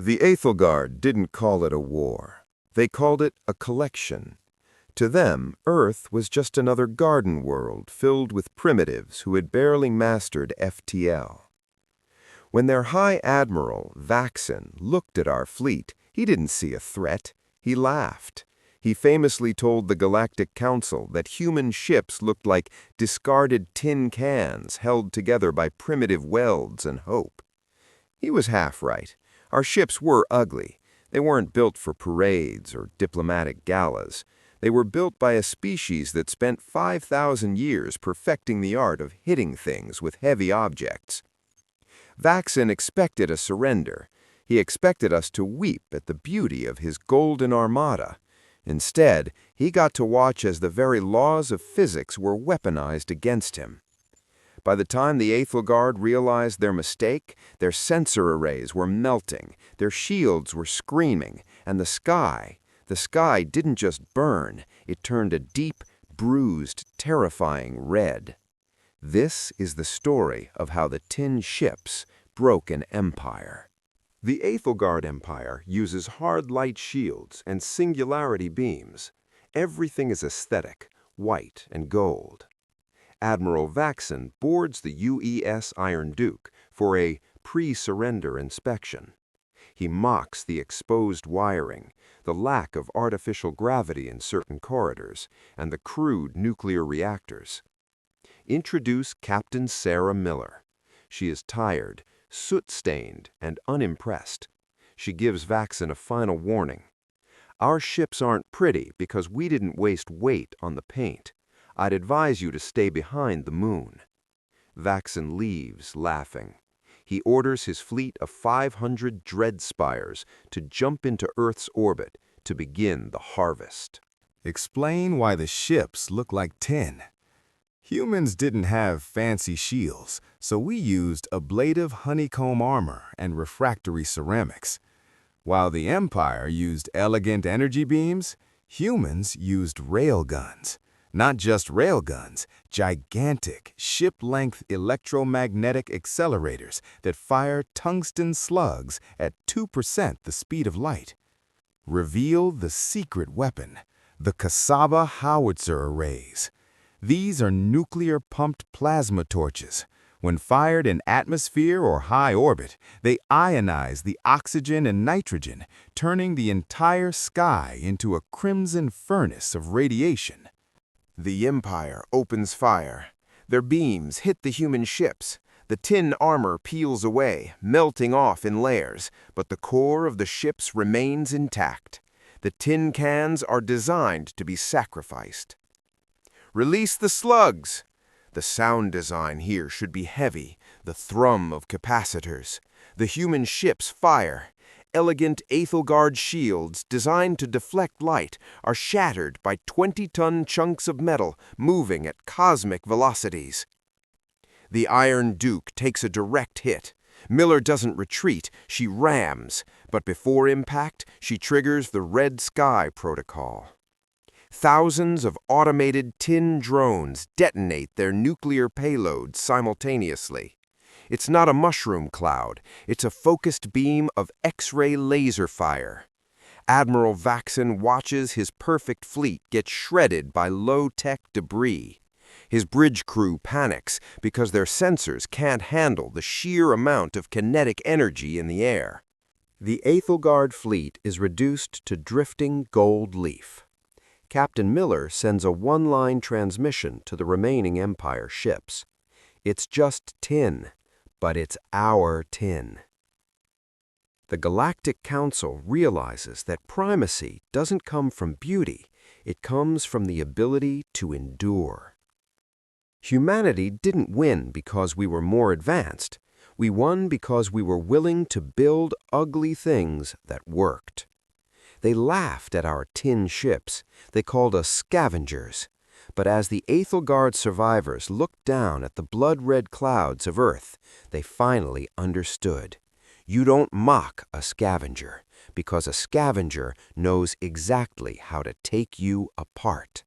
The Aethelgard didn't call it a war. They called it a collection. To them, Earth was just another garden world filled with primitives who had barely mastered FTL. When their High Admiral, Vaxen, looked at our fleet, he didn't see a threat. He laughed. He famously told the Galactic Council that human ships looked like discarded tin cans held together by primitive welds and hope. He was half right. Our ships were ugly. They weren't built for parades or diplomatic galas. They were built by a species that spent 5,000 years perfecting the art of hitting things with heavy objects. Vaxen expected a surrender. He expected us to weep at the beauty of his golden armada. Instead, he got to watch as the very laws of physics were weaponized against him. By the time the Aethelgard realized their mistake, their sensor arrays were melting, their shields were screaming, and the sky didn't just burn, it turned a deep, bruised, terrifying red. This is the story of how the tin ships broke an empire. The Aethelgard Empire uses hard light shields and singularity beams. Everything is aesthetic, white and gold. Admiral Vaxen boards the UES Iron Duke for a pre-surrender inspection. He mocks the exposed wiring, the lack of artificial gravity in certain corridors, and the crude nuclear reactors. Introduce Captain Sarah Miller. She is tired, soot-stained, and unimpressed. She gives Vaxen a final warning. Our ships aren't pretty because we didn't waste weight on the paint. I'd advise you to stay behind the moon. Vaxen leaves, laughing. He orders his fleet of 500 dread spires to jump into Earth's orbit to begin the harvest. Explain why the ships look like tin. Humans didn't have fancy shields, so we used ablative honeycomb armor and refractory ceramics. While the Empire used elegant energy beams, humans used railguns. Not just railguns, gigantic, ship-length electromagnetic accelerators that fire tungsten slugs at 2% the speed of light. Reveal the secret weapon, the Kasaba howitzer arrays. These are nuclear-pumped plasma torches. When fired in atmosphere or high orbit, they ionize the oxygen and nitrogen, turning the entire sky into a crimson furnace of radiation. The Empire opens fire. Their beams hit the human ships. The tin armor peels away, melting off in layers, but the core of the ships remains intact. The tin cans are designed to be sacrificed. Release the slugs! The sound design here should be heavy, the thrum of capacitors. The human ships fire. Elegant Aethelgard shields designed to deflect light are shattered by 20-ton chunks of metal moving at cosmic velocities. The Iron Duke takes a direct hit. Miller doesn't retreat, she rams, but before impact, she triggers the Red Sky Protocol. Thousands of automated tin drones detonate their nuclear payloads simultaneously. It's not a mushroom cloud, it's a focused beam of X-ray laser fire. Admiral Vaxen watches his perfect fleet get shredded by low-tech debris. His bridge crew panics because their sensors can't handle the sheer amount of kinetic energy in the air. The Aethelgard fleet is reduced to drifting gold leaf. Captain Miller sends a one-line transmission to the remaining Empire ships. It's just tin. But it's our tin. The Galactic Council realizes that primacy doesn't come from beauty, it comes from the ability to endure. Humanity didn't win because we were more advanced. We won because we were willing to build ugly things that worked. They laughed at our tin ships. They called us scavengers. But as the Aethelgard survivors looked down at the blood-red clouds of Earth, they finally understood. You don't mock a scavenger, because a scavenger knows exactly how to take you apart.